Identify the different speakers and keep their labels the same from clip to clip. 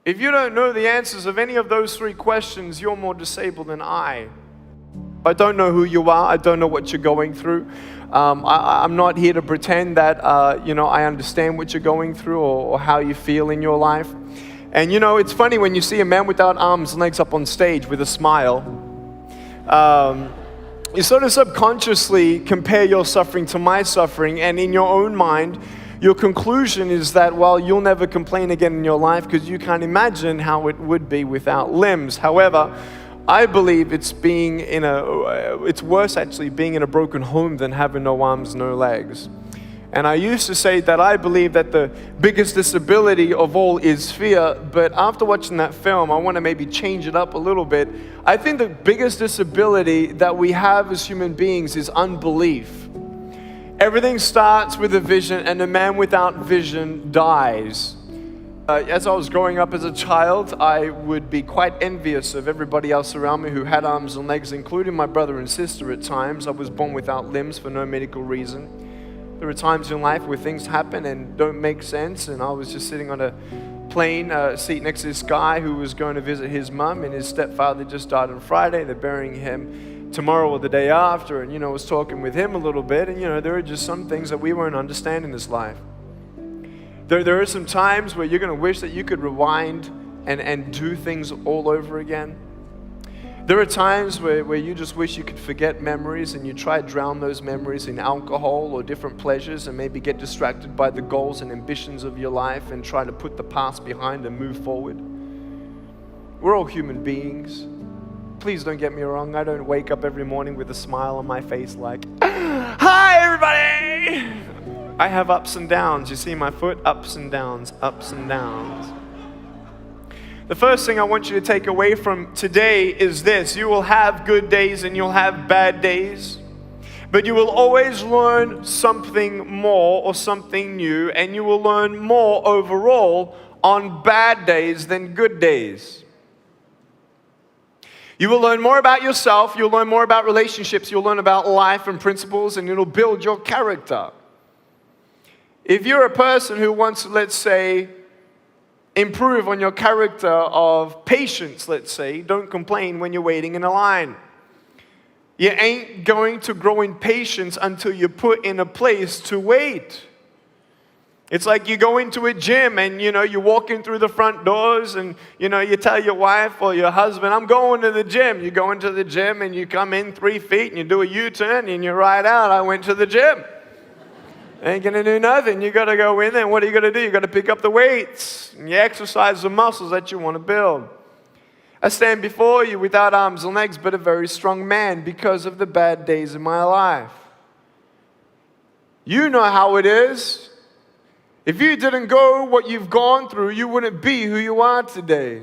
Speaker 1: If you don't know the answers of any of those three questions, you're more disabled than I. I don't know who you are. I don't know what you're going through. I'm not here to pretend that, I understand what you're going through or how you feel in your life. And it's funny when you see a man without arms and legs up on stage with a smile, you sort of subconsciously compare your suffering to my suffering, and in your own mind, your conclusion is that, well, you'll never complain again in your life because you can't imagine how it would be without limbs. However, I believe it's worse actually being in a broken home than having no arms, no legs. And I used to say that I believe that the biggest disability of all is fear, but after watching that film, I want to maybe change it up a little bit. I think the biggest disability that we have as human beings is unbelief. Everything starts with a vision, and a man without vision dies. As I was growing up as a child, I would be quite envious of everybody else around me who had arms and legs, including my brother and sister at times. I was born without limbs for no medical reason. There are times in life where things happen and don't make sense, and I was just sitting on a plane seat next to this guy who was going to visit his mum, and his stepfather just died on Friday. They're burying him tomorrow or the day after, and I was talking with him a little bit, and there are just some things that we won't understand in this life. There are some times where you're going to wish that you could rewind and do things all over again. There are times where you just wish you could forget memories, and you try to drown those memories in alcohol or different pleasures, and maybe get distracted by the goals and ambitions of your life and try to put the past behind and move forward. We're all human beings. Please don't get me wrong, I don't wake up every morning with a smile on my face like, "Hi everybody!" I have ups and downs. You see my foot? Ups and downs, ups and downs. The first thing I want you to take away from today is this: you will have good days and you'll have bad days, but you will always learn something more or something new, and you will learn more overall on bad days than good days. You will learn more about yourself, you'll learn more about relationships, you'll learn about life and principles, and it'll build your character. If you're a person who wants to, let's say, improve on your character of patience, let's say, don't complain when you're waiting in a line. You ain't going to grow in patience until you're put in a place to wait. It's like you go into a gym and, you walk in through the front doors and, you tell your wife or your husband, "I'm going to the gym." You go into the gym and you come in 3 feet and you do a U-turn and you ride out, "I went to the gym." Ain't going to do nothing. You got to go in there, and what are you going to do? You got to pick up the weights and you exercise the muscles that you want to build. I stand before you without arms and legs, but a very strong man because of the bad days in my life. You know how it is. If you didn't go what you've gone through, you wouldn't be who you are today.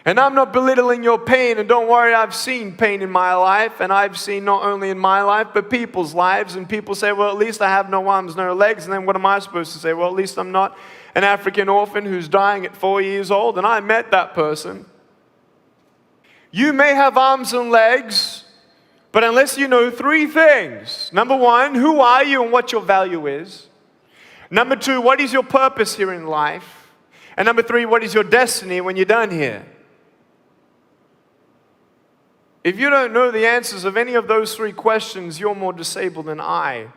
Speaker 1: And I'm not belittling your pain, and don't worry, I've seen pain in my life, and I've seen not only in my life, but people's lives, and people say, "Well, at least I have no arms, no legs," and then what am I supposed to say? Well, at least I'm not an African orphan who's dying at 4 years old, and I met that person. You may have arms and legs, but unless you know three things: number one, who are you and what your value is? Number two, what is your purpose here in life? And number three, what is your destiny when you're done here? If you don't know the answers of any of those three questions, you're more disabled than I.